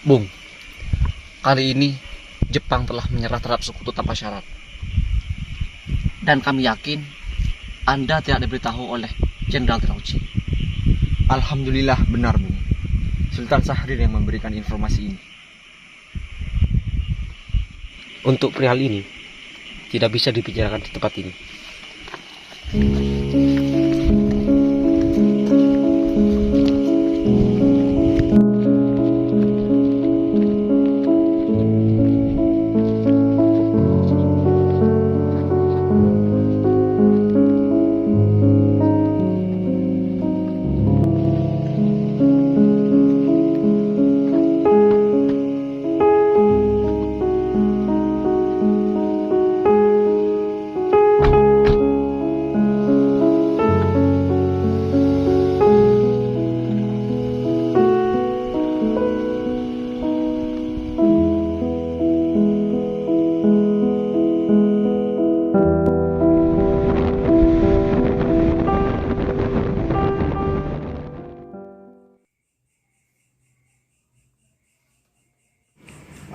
Bung, kali ini Jepang telah menyerah terhadap sekutu tanpa syarat. Dan kami yakin Anda tidak diberitahu oleh Jenderal Terauchi. Alhamdulillah benar, Bung. Sultan Syahrir yang memberikan informasi ini. Untuk perihal ini tidak bisa dibicarakan di tempat ini.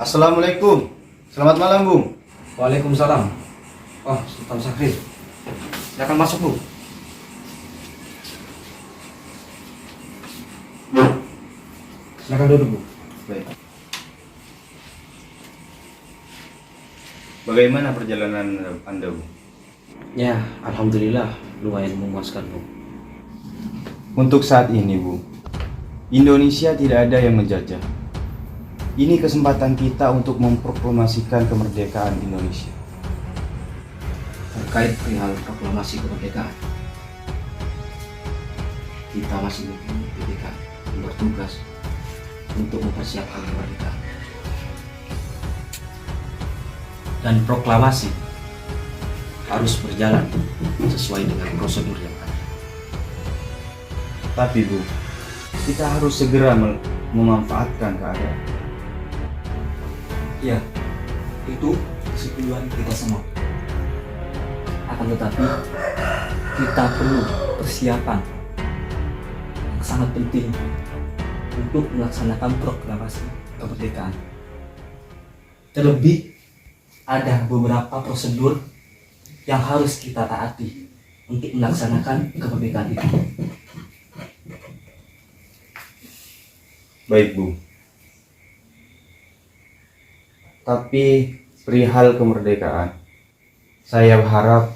Assalamualaikum. Selamat malam, Bung. Waalaikumsalam. Oh, Sultan Syahrir. Silakan masuk, Bu. Silakan duduk, Bu. Baik. Bagaimana perjalanan Anda, Bung? Ya, alhamdulillah lumayan memuaskan, Bu. Untuk saat ini, Bung, Indonesia tidak ada yang menjajah. Ini kesempatan kita untuk memproklamasikan kemerdekaan Indonesia. Terkait perihal proklamasi kemerdekaan, kita masih mempunyai PDK yang bertugas untuk mempersiapkan kemerdekaan. Dan proklamasi harus berjalan sesuai dengan prosedur yang ada. Tapi, Bung, kita harus segera memanfaatkan keadaan. Ya, itu kesetujuan kita semua. Akan tetapi, kita perlu persiapan yang sangat penting untuk melaksanakan proklamasi kemerdekaan. Terlebih, ada beberapa prosedur yang harus kita taati untuk melaksanakan kemerdekaan itu. Baik, Bung. Tapi perihal kemerdekaan, saya harap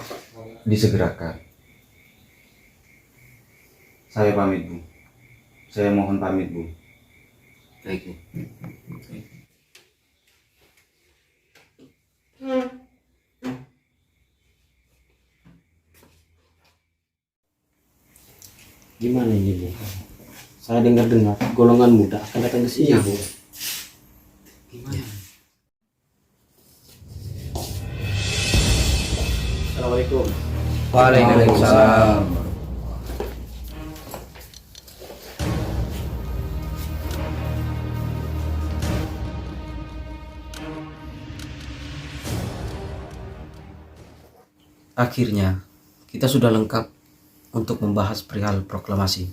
disegerakan. Saya pamit, Bung. Saya mohon pamit, Bung. Baik, Bu. Gimana ini, Bu? Saya dengar-dengar golongan muda akan datang ke sini, Bu. Gimana? Assalamualaikum. Waalaikumsalam. Akhirnya, kita sudah lengkap untuk membahas perihal proklamasi.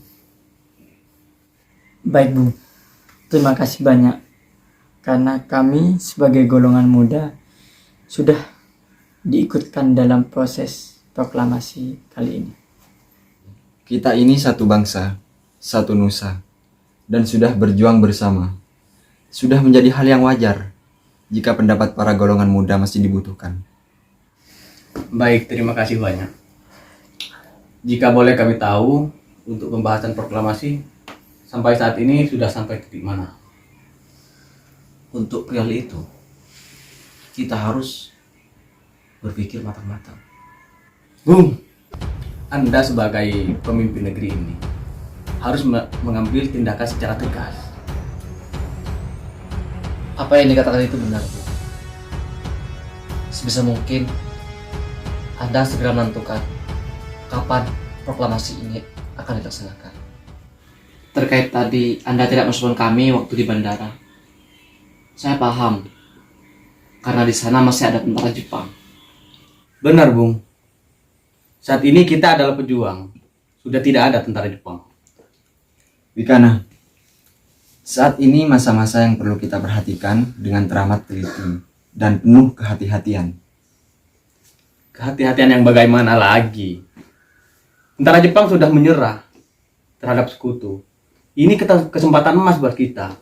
Baik, Bu. Terima kasih banyak. Karena kami sebagai golongan muda sudah diikutkan dalam proses proklamasi kali ini. Kita ini satu bangsa, satu nusa, dan sudah berjuang bersama. Sudah menjadi hal yang wajar jika pendapat para golongan muda masih dibutuhkan. Baik, terima kasih banyak. Jika boleh kami tahu, untuk pembahasan proklamasi sampai saat ini sudah sampai titik mana? Untuk perihal itu, kita harus berpikir matang-matang. Bung, Anda sebagai pemimpin negeri ini harus mengambil tindakan secara tegas. Apa yang dikatakan itu benar, Bu. Sebisa mungkin Anda segera menentukan kapan proklamasi ini akan dilaksanakan. Terkait tadi Anda tidak merespon kami waktu di bandara, saya paham karena di sana masih ada tentara Jepang. Benar, Bung. Saat ini kita adalah pejuang. Sudah tidak ada tentara Jepang. Wikana, saat ini masa-masa yang perlu kita perhatikan dengan teramat teliti dan penuh kehati-hatian. Kehati-hatian yang bagaimana lagi? Tentara Jepang sudah menyerah terhadap sekutu. Ini kesempatan emas buat kita,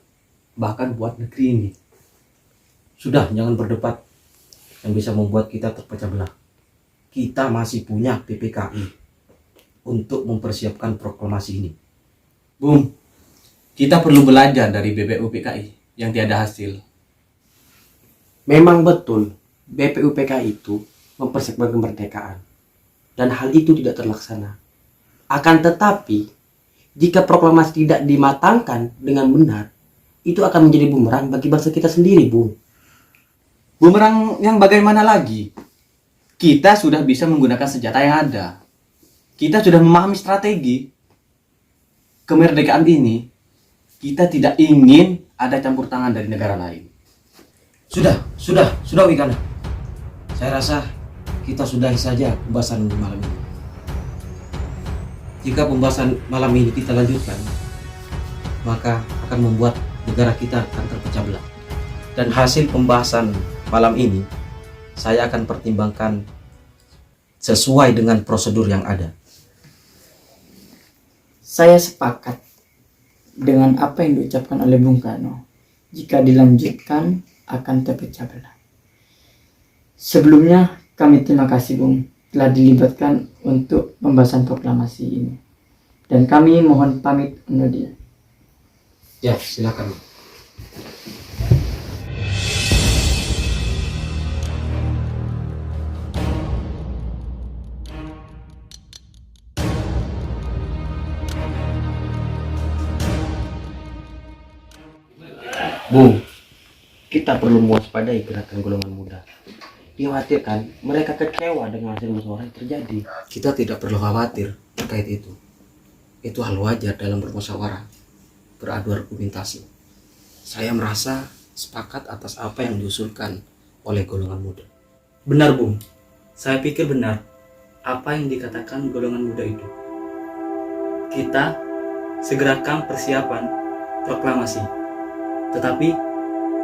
bahkan buat negeri ini. Sudah, jangan berdebat yang bisa membuat kita terpecah belah. Kita masih punya PPKI untuk mempersiapkan proklamasi ini. Bung, kita perlu belajar dari BPUPKI yang tiada hasil. Memang betul, BPUPKI itu mempersiapkan kemerdekaan. Dan hal itu tidak terlaksana. Akan tetapi, jika proklamasi tidak dimatangkan dengan benar, itu akan menjadi bumerang bagi bangsa kita sendiri, Bung. Bumerang yang bagaimana lagi? Kita sudah bisa menggunakan senjata yang ada. Kita sudah memahami strategi kemerdekaan ini. Kita tidak ingin ada campur tangan dari negara lain. Sudah Wikana. Saya rasa kita sudahi saja pembahasan malam ini. Jika pembahasan malam ini kita lanjutkan, maka akan membuat negara kita akan terpecah belah. Dan hasil pembahasan malam ini saya akan pertimbangkan sesuai dengan prosedur yang ada. Saya sepakat dengan apa yang diucapkan oleh Bung Karno. Jika dilanjutkan akan terpecah belah. Sebelumnya kami terima kasih Bung telah dilibatkan untuk pembahasan proklamasi ini. Dan kami mohon pamit undur diri. Ya, silakan. Bung, kita perlu mewaspadai gerakan golongan muda. Dikhawatirkan mereka kecewa dengan hasil musyawarah yang terjadi. Kita tidak perlu khawatir terkait itu. Itu hal wajar dalam bermusyawarah, beradu argumentasi. Saya merasa sepakat atas apa yang diusulkan oleh golongan muda. Benar, Bung. Saya pikir benar apa yang dikatakan golongan muda itu. Kita segerakan persiapan proklamasi. Tetapi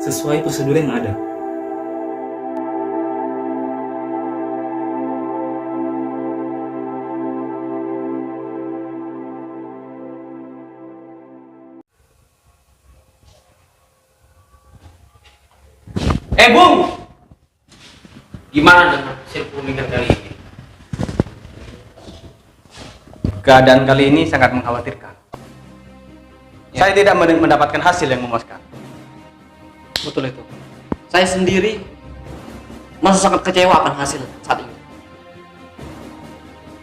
sesuai prosedur yang ada. Bung! Gimana dengan hasil pemilihan kali ini? Keadaan kali ini sangat mengkhawatirkan. Saya tidak mendapatkan hasil yang memuaskan. Betul itu. Saya sendiri merasa sangat kecewa akan hasil saat ini.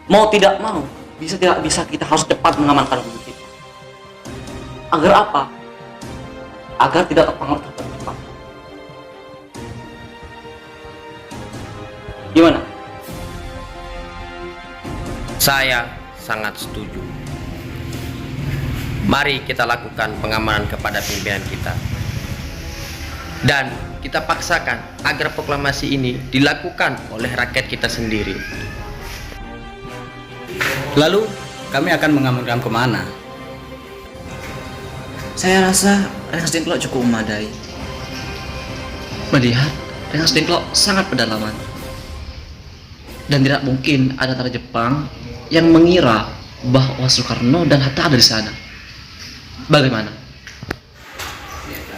Mau tidak mau, bisa tidak bisa kita harus cepat mengamankan bumi kita. Agar apa? Agar tidak terpengaruh terhadap Jepang. Gimana? Saya sangat setuju. Mari kita lakukan pengamanan kepada pimpinan kita. Dan kita paksakan agar proklamasi ini dilakukan oleh rakyat kita sendiri. Lalu kami akan mengamankan kemana? Saya rasa Rengas Dengklok cukup memadai. Melihat Rengas Dengklok sangat pedalaman. Dan tidak mungkin ada tentara Jepang yang mengira bahwa Soekarno dan Hatta ada di sana. Bagaimana?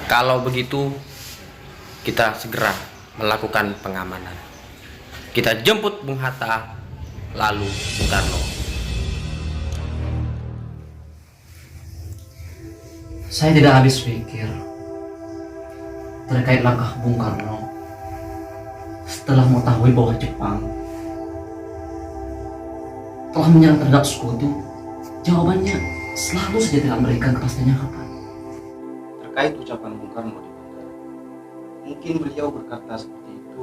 Kalau begitu, kita segera melakukan pengamanan. Kita jemput Bung Hatta, lalu Bung Karno. Saya tidak habis pikir terkait langkah Bung Karno setelah mengetahui bahwa Jepang telah menyerang terhadap sekutu. Jawabannya selalu saja tidak memberikan kepastiannya kapan. Terkait ucapan Bung Karno di Bangka, mungkin beliau berkata seperti itu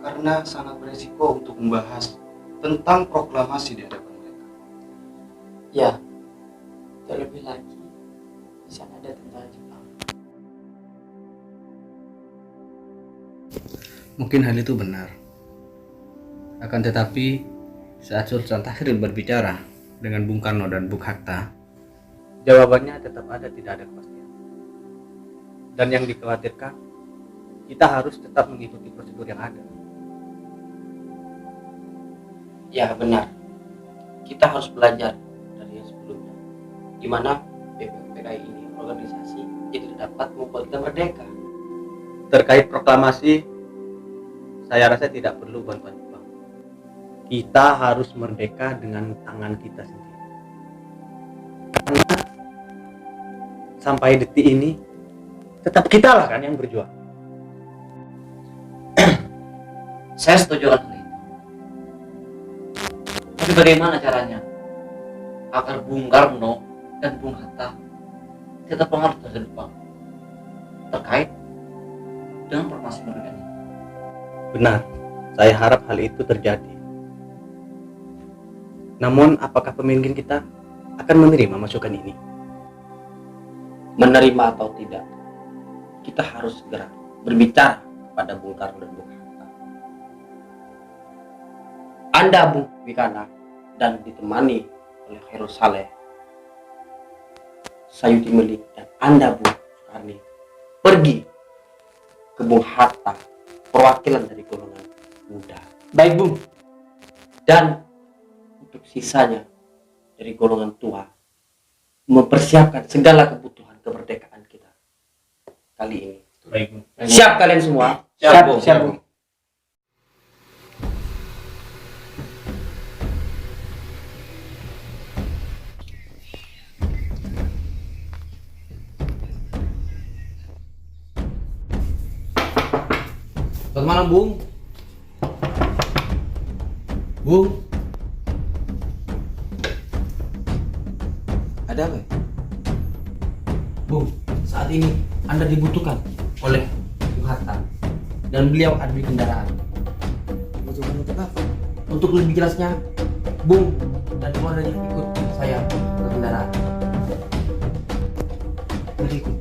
karena sangat beresiko untuk membahas tentang proklamasi di hadapan mereka. Ya, terlebih lagi di sana ada tentara Jepang. Mungkin hal itu benar. Akan tetapi, saat Sultan Tahrir berbicara dengan Bung Karno dan Bung Hatta, jawabannya tetap ada tidak ada kepastian. Dan yang dikhawatirkan, kita harus tetap mengikuti prosedur yang ada. Ya benar, kita harus belajar dari yang sebelumnya, di mana PPPKI ini organisasi yang tidak dapat membuat kita merdeka. Terkait proklamasi, saya rasa tidak perlu bantuan Jepang. Kita harus merdeka dengan tangan kita sendiri. Karena sampai detik ini, tetap kita lah kan yang berjuang. Saya setuju dengan hal itu. Tapi bagaimana caranya agar Bung Karno dan Bung Hatta tidak terpengaruh terhadap Jepang terkait dengan proklamasi kemerdekaan ini? Benar, saya harap hal itu terjadi. Namun, apakah pemimpin kita akan menerima masukan ini? Menerima atau tidak, kita harus segera berbicara kepada Bung Karno dan Bung Hatta. Anda Bung Wikana dan ditemani oleh Khairul Saleh, Sayuti Melik, dan Anda Bung Soekarni pergi ke Bung Hatta, perwakilan dari golongan muda. Baik, Bung. Dan untuk sisanya dari golongan tua, mempersiapkan segala kebutuhan kemerdekaan kita kali ini. Baik, Bu. Siap kalian semua? Siap, Bung. Selamat malam, Bung. Bung. Ada apa? Bung, saat ini Anda dibutuhkan oleh Bung Hatta dan beliau ada di kendaraan. Dibutuhkan untuk apa? Untuk lebih jelasnya, Bung dan keluarganya ikut saya ke kendaraan. Mari ikut.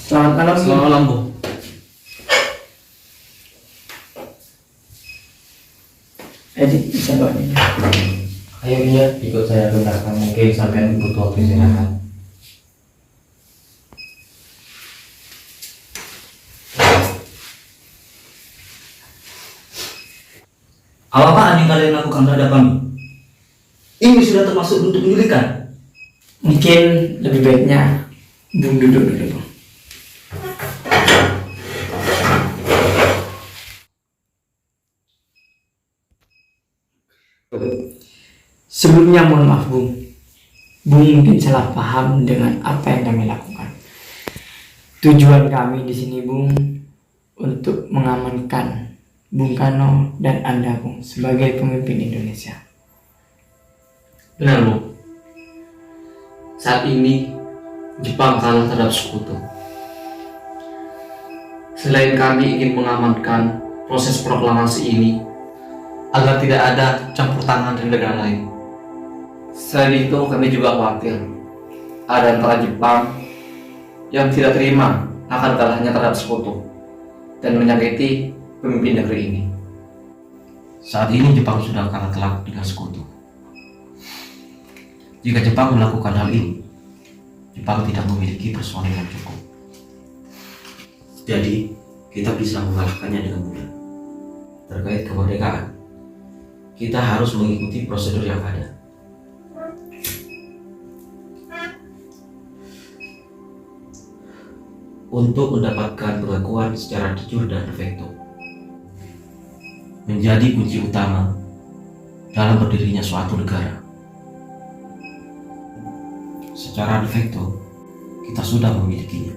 Selamat malam, Bung. Selamat malam, Bung. Edi, bisa bawa ini. Ayo iya, ikut saya ke belakang. Mungkin sampai butuh waktu istirahat. Apa-apaan yang kalian lakukan terhadap kami? Ini sudah termasuk bentuk penculikan. Mungkin lebih baiknya Bung duduk dulu, Bung. Sebelumnya mohon maaf, Bung. Bung mungkin salah paham dengan apa yang kami lakukan. Tujuan kami di sini, Bung, untuk mengamankan Bung Karno dan Anda, Bung, sebagai pemimpin Indonesia. Benar, Bu. Saat ini Jepang kalah terhadap sekutu. Selain kami ingin mengamankan proses proklamasi ini agar tidak ada campur tangan dari negara lain. Selain itu, kami juga khawatir ada antara Jepang yang tidak terima akan kalahnya terhadap sekutu dan menyakiti pemimpin negeri ini. Saat ini Jepang sudah kalah telak dengan sekutu. Jika Jepang melakukan hal ini, Jepang tidak memiliki personil yang cukup. Jadi, kita bisa mengalahkannya dengan mudah. Terkait kemerdekaan, kita harus mengikuti prosedur yang ada. Untuk mendapatkan pengakuan secara jujur dan de facto, menjadi kunci utama dalam berdirinya suatu negara. Secara de facto, kita sudah memilikinya.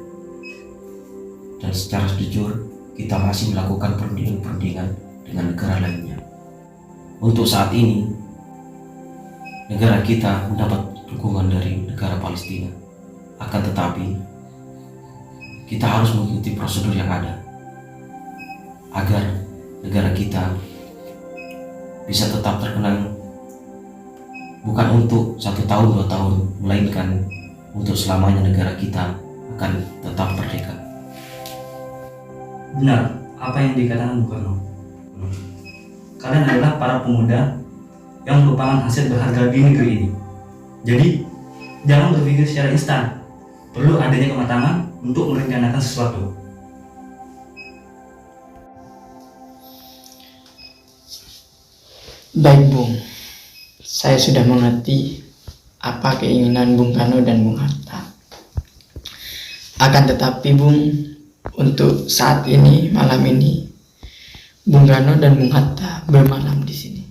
Dan secara jujur, kita masih melakukan perundingan-perundingan dengan negara lainnya. Untuk saat ini, negara kita mendapat dukungan dari negara Palestina. Akan tetapi, kita harus mengikuti prosedur yang ada agar negara kita bisa tetap terkenal, bukan untuk 1 tahun 2 tahun, melainkan untuk selamanya negara kita akan tetap merdeka. Benar apa yang dikatakan Bung Karno. Kalian adalah para pemuda yang merupakan aset berharga di negeri ini. Jadi, jangan berpikir secara instan. Perlu adanya kematangan untuk merencanakan sesuatu. Baik, Bung. Saya sudah mengerti apa keinginan Bung Karno dan Bung Hatta. Akan tetapi, Bung, untuk saat ini, malam ini, Bung Karno dan Bung Hatta bermalam di sini.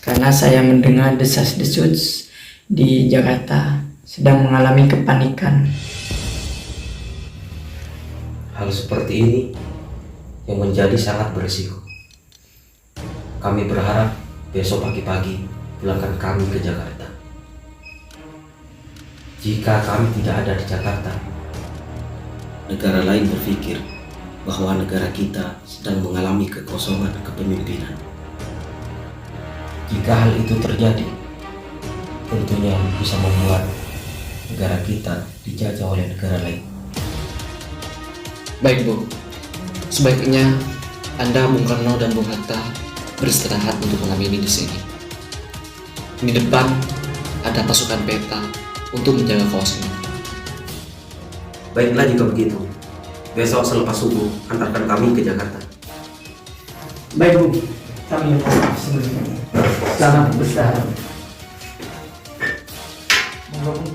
Karena saya mendengar desas-desus di Jakarta sedang mengalami kepanikan. Hal seperti ini yang menjadi sangat berisiko. Kami berharap besok pagi-pagi pulangkan kami ke Jakarta. Jika kami tidak ada di Jakarta, negara lain berpikir bahwa negara kita sedang mengalami kekosongan kepemimpinan. Jika hal itu terjadi, tentunya bisa membuat negara kita dijajah oleh negara lain. Baik, Bu. Sebaiknya Anda, Bung Karno dan Bung Hatta beristirahat untuk malam ini di sini. Di depan ada pasukan peta untuk menjaga kawasan ini. Baiklah jika begitu. Besok selepas subuh antarkan kami ke Jakarta. Baik, Bung. Kami mohon maaf sebelumnya. Selamat beristirahat. Monggo, Bung.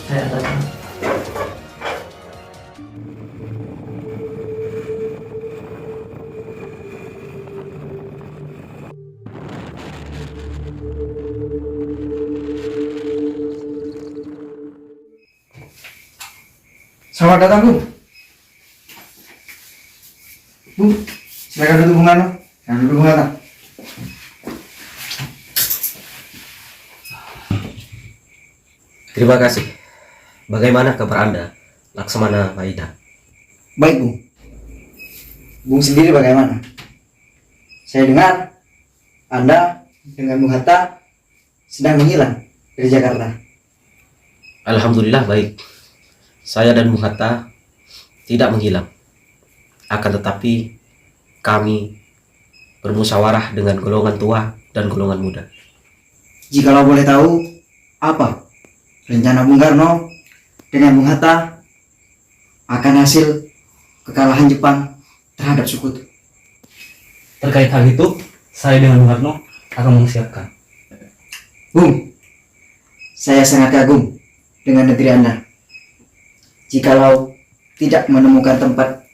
Saya datang. Selamat datang, Bung. Bung, silakan duduk, Bung Karno. Silakan duduk, Bung Hatta. Terima kasih. Bagaimana kabar Anda, Laksamana Maida? Baik, Bung. Bung sendiri bagaimana? Saya dengar Anda dengan Bung Hatta sedang menghilang dari Jakarta. Alhamdulillah baik. Saya dan Bung Hatta tidak menghilang. Akan tetapi kami bermusyawarah dengan golongan tua dan golongan muda. Jikalau boleh tahu, apa rencana Bung Karno dengan Bung Hatta akan hasil kekalahan Jepang terhadap sekutu? Terkait hal itu, saya dengan Bung Karno akan mempersiapkan. Bung, saya sangat kagum dengan negeri Anda. Jikalau tidak menemukan tempat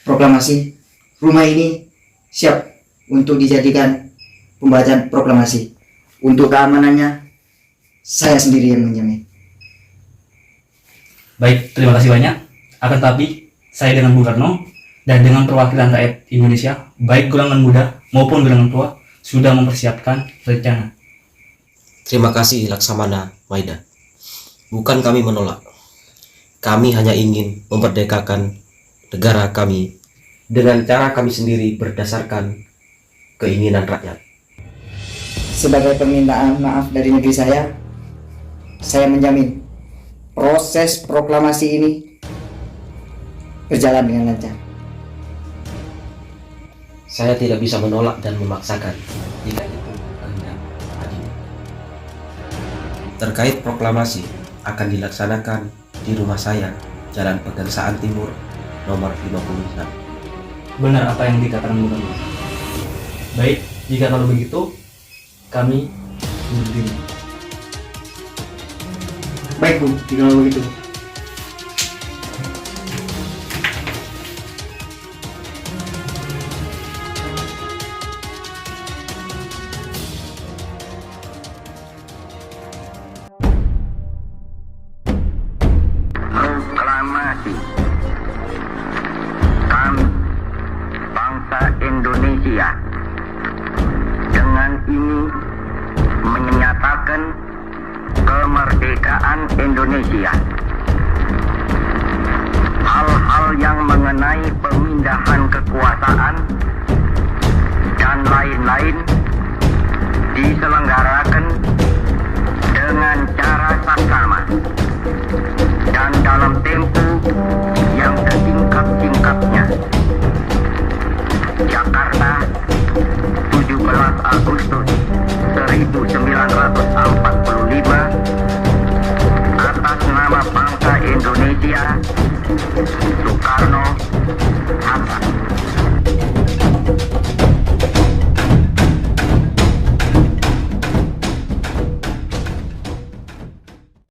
proklamasi, rumah ini siap untuk dijadikan pembacaan proklamasi. Untuk keamanannya, saya sendiri yang menjamin. Baik, terima kasih banyak. Akan tetapi, saya dengan Bung Karno dan dengan perwakilan rakyat Indonesia, baik golongan muda maupun golongan tua, sudah mempersiapkan rencana. Terima kasih Laksamana Maida. Bukan kami menolak. Kami hanya ingin memerdekakan negara kami dengan cara kami sendiri berdasarkan keinginan rakyat. Sebagai permintaan maaf dari negeri saya menjamin proses proklamasi ini berjalan dengan lancar. Saya tidak bisa menolak dan memaksakan jika itu kehendak adil. Terkait proklamasi akan dilaksanakan di rumah saya, Jalan Pegangsaan Timur, nomor 56. Benar apa yang dikatakan Bung Karno. Baik, jika kalau begitu, kami berdiri. Baik Bu, jikalau begitu. Proklamasi. Kami, bangsa Indonesia, dengan ini menyatakan kemerdekaan Indonesia. Hal-hal yang mengenai pemindahan kekuasaan dan lain-lain diselenggarakan dengan cara saksama dan dalam tempo yang sesingkat-singkatnya. Jakarta, 17 Agustus 1945, atas nama bangsa Indonesia,